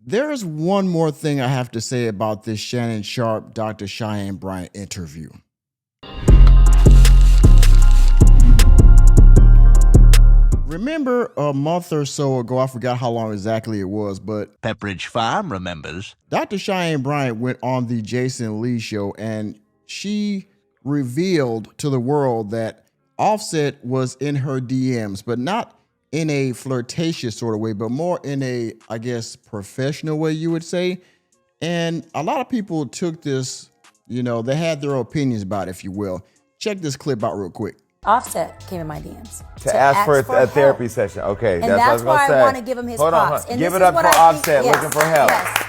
There is one more thing I have to say about this Shannon Sharpe, Dr. Cheyenne Bryant interview. Remember a month or so ago, I forgot how long exactly it was, but Pepperidge Farm remembers. Dr. Cheyenne Bryant went on the Jason Lee show and she revealed to the world that Offset was in her DMs, but not in a flirtatious sort of way, but more in a, I guess, professional way, you would say. And a lot of people took this, they had their opinions about it, if you will. Check this clip out real quick. Offset came in my DMs to ask for a therapy session. Okay, and that's what I was gonna say. I want to give him his props. And give it up for Offset looking for help. Yes.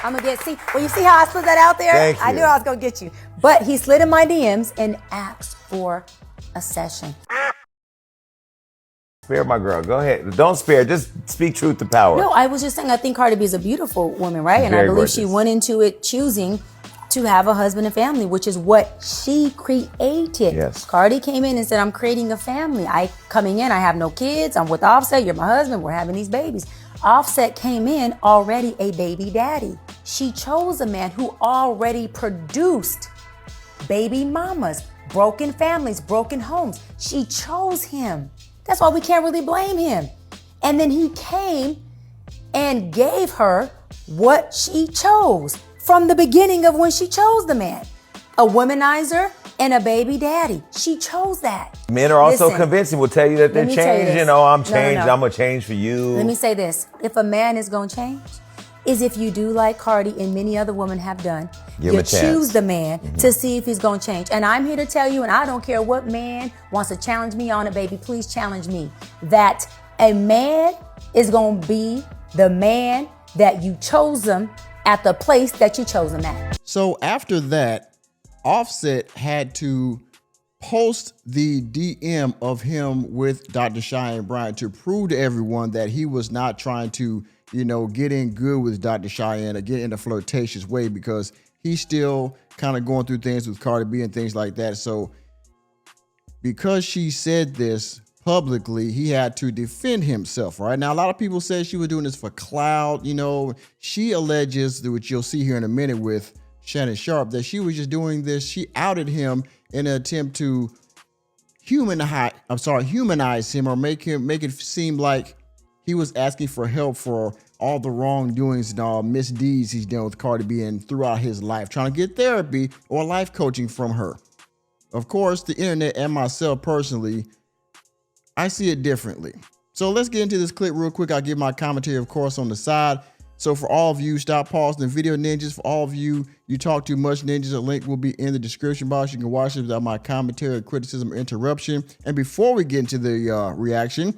I'm gonna you see how I slid that out there? Thank you. I knew I was gonna get you. But he slid in my DMs and asked for a session. Spare my girl. Go ahead. Don't spare. Just speak truth to power. No, I was just saying I think Cardi B is a beautiful woman, right? And Very I believe gorgeous. she went into it choosing to have a husband and family, which is what she created. Yes. Cardi came in and said, I'm creating a family. I have no kids. I'm with Offset. You're my husband. We're having these babies. Offset came in already a baby daddy. She chose a man who already produced baby mamas, broken families, broken homes. She chose him. That's why we can't really blame him. And then he came and gave her what she chose from the beginning of when she chose the man. A womanizer and a baby daddy. She chose that. Men are also convincing. Will tell you that they're changing. Oh, I'm changed. No. I'm going to change for you. Let me say this. If a man is going to change, is if you do like Cardi and many other women have done, you choose the man to see if he's going to change. And I'm here to tell you, and I don't care what man wants to challenge me on it, baby, please challenge me, that a man is going to be the man that you chose him at the place that you chose him at. So after that, Offset had to post the DM of him with Dr. Cheyenne Bryant to prove to everyone that he was not trying to, get in good with Dr. Cheyenne or get in a flirtatious way, because he's still kind of going through things with Cardi B and things like that. So because she said this publicly, he had to defend himself, right? Now, a lot of people said she was doing this for clout. She alleges, which you'll see here in a minute with Shannon Sharpe, that she was just doing this. She outed him in an attempt to humanize him or make it seem like he was asking for help for all the wrongdoings and all misdeeds he's done with Cardi B and throughout his life, trying to get therapy or life coaching from her. Of course, the internet and myself personally, I see it differently. So let's get into this clip real quick. I'll give my commentary, of course, on the side. So for all of you, stop pausing the video, ninjas. For all of you talk too much, ninjas, a link will be in the description box. You can watch it without my commentary, criticism, or interruption. And before we get into the reaction,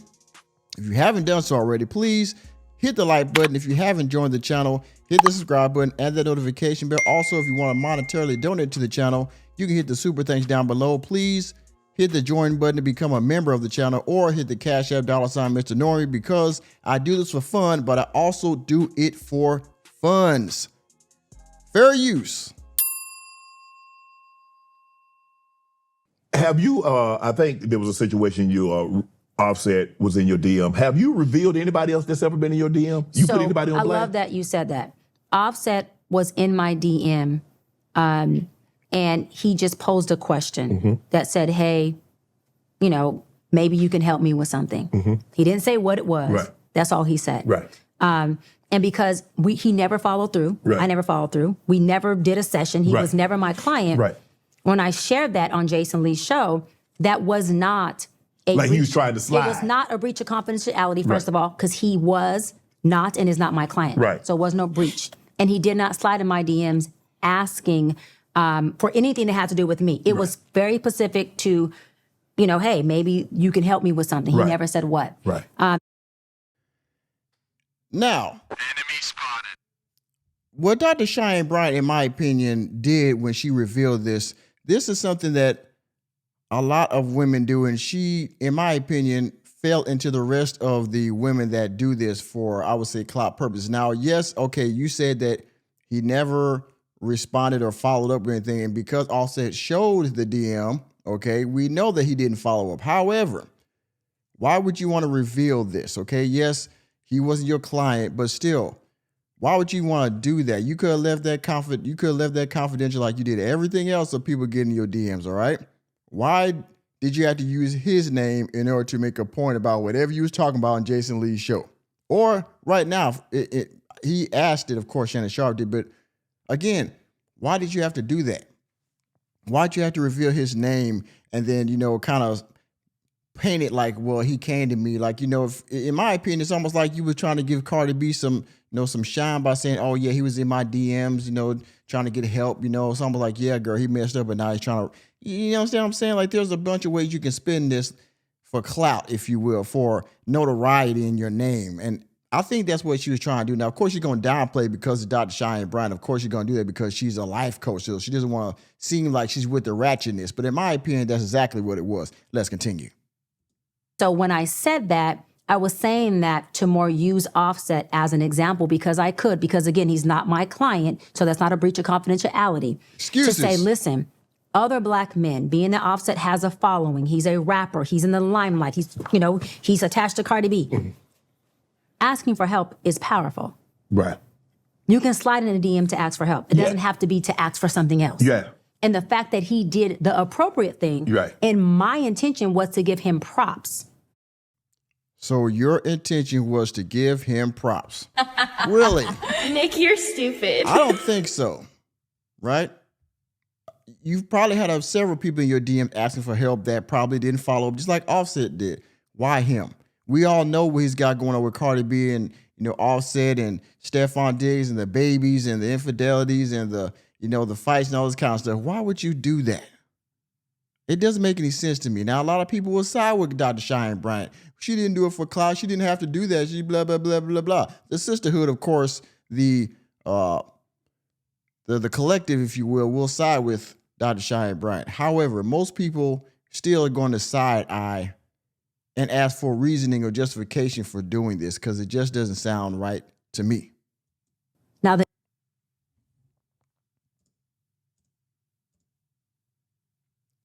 if you haven't done so already, please hit the like button. If you haven't joined the channel, hit the subscribe button and the notification bell. Also, if you want to monetarily donate to the channel, you can hit the super thanks down below. Please hit the join button to become a member of the channel, or hit the Cashapp $ Mr. Norrie, because I do this for fun, but I also do it for funds. Fair use. Have you, I think there was a situation Offset was in your DM. Have you revealed anybody else that's ever been in your DM? You put anybody on blast? I love that you said that. Offset was in my DM, and he just posed a question that said, hey, maybe you can help me with something. He didn't say what it was. Right. That's all he said. Right. And because he never followed through, Right. I never followed through. We never did a session. He Right. was never my client. Right. When I shared that on Jason Lee's show, that was not a Like breach. he was trying to slide. It was not a breach of confidentiality, first Right. of all, because he was not and is not my client. Right. So it was no breach. And he did not slide in my DMs asking for anything that had to do with me. It was very specific to, hey, maybe you can help me with something. He Right. never said what. Right. Now, what Dr. Cheyenne Bryant, in my opinion, did when she revealed this is something that a lot of women do, and she, in my opinion, fell into the rest of the women that do this for, I would say, clout purposes. Now, yes, okay, you said that he never responded or followed up with anything, and because Offset showed the DM, okay, we know that he didn't follow up. However, why would you want to reveal this? Okay, yes, he wasn't your client, but still, Why would you want to do that? You could have left that confidential like you did everything else so people get in your DMs, all right? Why did you have to use his name in order to make a point about whatever you was talking about on Jason Lee's show? Or right now, he asked it, of course, Shannon Sharp did, but again, why did you have to do that? Why'd you have to reveal his name and then, kind of paint it like, well, he came to me? Like, in my opinion, it's almost like you were trying to give Cardi B some shine by saying, oh, yeah, he was in my DMs, trying to get help, something like, yeah, girl, he messed up, but now he's trying to, understand what I'm saying? Like, there's a bunch of ways you can spin this for clout, if you will, for notoriety in your name. And I think that's what she was trying to do. Now, of course, you're going to downplay because of Dr. Cheyenne Bryant. Of course, you're going to do that because she's a life coach. So she doesn't want to seem like she's with the ratchetness. But in my opinion, that's exactly what it was. Let's continue. So when I said that, I was saying that to more use Offset as an example because I could, because again, he's not my client. So that's not a breach of confidentiality. Excuses. To say, listen, other black men, being that Offset has a following, he's a rapper, he's in the limelight, he's attached to Cardi B. Mm-hmm. Asking for help is powerful. Right. You can slide in a DM to ask for help. It doesn't have to be to ask for something else. Yeah. And the fact that he did the appropriate thing, right. And my intention was to give him props. So your intention was to give him props. Really? Nick, you're stupid. I don't think so. Right? You've probably had several people in your DM asking for help that probably didn't follow up, just like Offset did. Why him? We all know what he's got going on with Cardi B and, Offset and Stephon Diggs and the babies and the infidelities and the fights and all this kind of stuff. Why would you do that? It doesn't make any sense to me. Now, a lot of people will side with Dr. Cheyenne Bryant. She didn't do it for clout. She didn't have to do that. She blah, blah, blah, blah, blah. The sisterhood, of course, the collective, if you will side with Dr. Cheyenne Bryant. However, most people still are going to side eye and ask for reasoning or justification for doing this because it just doesn't sound right to me. Now,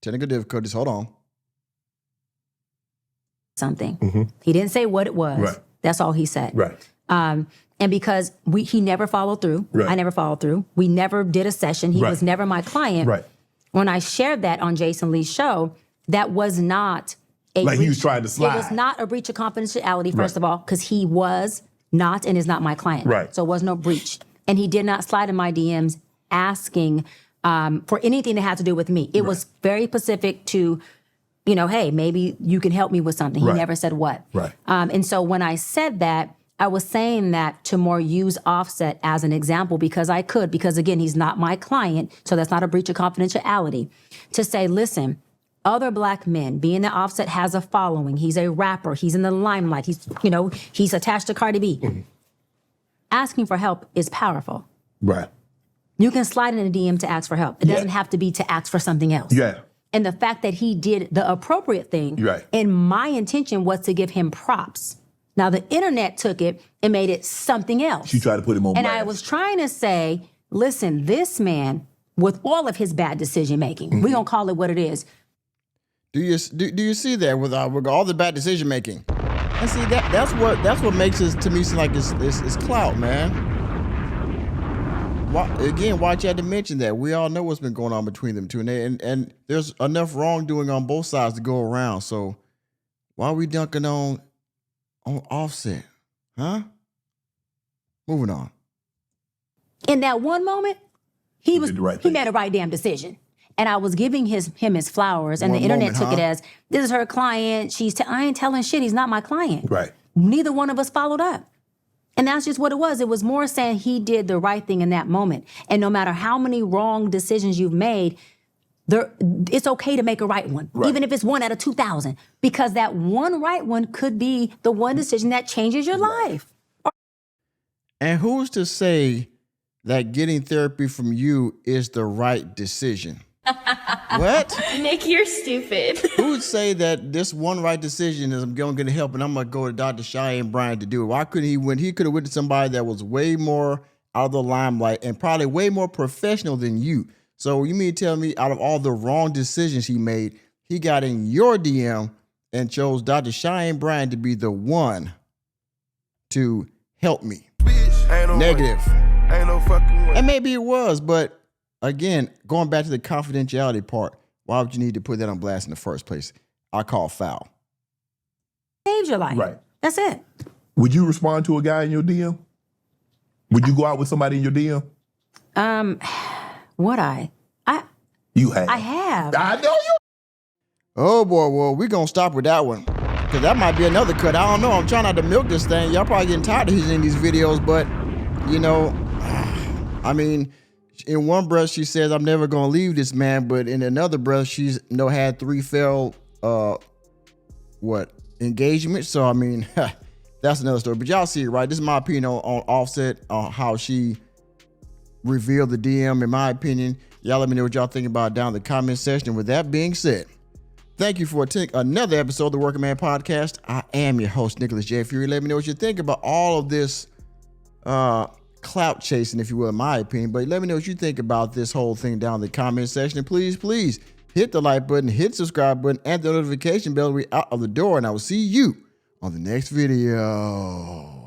technical difficulties, hold on. Something. Mm-hmm. He didn't say what it was. Right. That's all he said. Right. And because he never followed through, right. I never followed through. We never did a session. He right. was never my client. Right. When I shared that on Jason Lee's show, that was not a like breach. he was trying to slide. It was not a breach of confidentiality, first right. of all, because he was not and is not my client. Right. So it was no breach. And he did not slide in my DMs asking for anything that had to do with me. It right. was very specific to, hey, maybe you can help me with something. He right. never said what. Right. And so when I said that, I was saying that to more use Offset as an example because I could, because again, he's not my client. So that's not a breach of confidentiality. To say, listen, other black men, being that Offset has a following, he's a rapper, he's in the limelight, he's attached to Cardi B. Mm-hmm. Asking for help is powerful. Right. You can slide in a DM to ask for help. It doesn't have to be to ask for something else. Yeah. And the fact that he did the appropriate thing, right. And my intention was to give him props. Now, the internet took it and made it something else. She tried to put him on And blast. I was trying to say, listen, this man, with all of his bad decision making, mm-hmm. we're going to call it what it is. Do you see that with all the bad decision making? And see that's what makes it to me seem like it's clout, man. Why you had to mention that? We all know what's been going on between them two, and there's enough wrongdoing on both sides to go around. So why are we dunking on Offset, huh? Moving on. In that one moment, he made the right damn decision. And I was giving him his flowers, and the internet took it as, this is her client. I ain't telling shit. He's not my client. Right. Neither one of us followed up. And that's just what it was. It was more saying he did the right thing in that moment. And no matter how many wrong decisions you've made, it's okay to make a right one, right. Even if it's 1 out of 2,000, because that one right one could be the one decision that changes your life. And who's to say that getting therapy from you is the right decision? What? Nick, you're stupid. Who would say that this one right decision is I'm going to get help and I'm going to go to Dr. Cheyenne Bryant to do it? Why couldn't he, when he could have went to somebody that was way more out of the limelight and probably way more professional than you? So you mean to tell me out of all the wrong decisions he made, he got in your DM and chose Dr. Cheyenne Bryant to be the one to help me? Bitch. Negative. Ain't no fucking way. And maybe it was, but again, going back to the confidentiality part, why would you need to put that on blast in the first place? I call foul. Saved your life. Right. That's it. Would you respond to a guy in your DM? Would you go out with somebody in your DM? Would I? You have. I have. I know you. Oh boy, well, we're gonna stop with that one. Cause that might be another cut. I don't know. I'm trying not to milk this thing. Y'all probably getting tired of hearing these videos, but you know, I mean, in one breath she says, I'm never gonna leave this man, but in another breath, she's had 3 failed engagements. So I mean, that's another story. But y'all see it, right? This is my opinion on Offset, on how she revealed the DM. In my opinion, y'all let me know what y'all think about it down in the comment section. And with that being said, thank you for attending another episode of the Working Man Podcast. I am your host, Nicholas J. Fury. Let me know what you think about all of this clout chasing, if you will, in my opinion. But let me know what you think about this whole thing down in the comment section. And please hit the like button, hit subscribe button, and the notification bell. We're out of the door, and I will see you on the next video.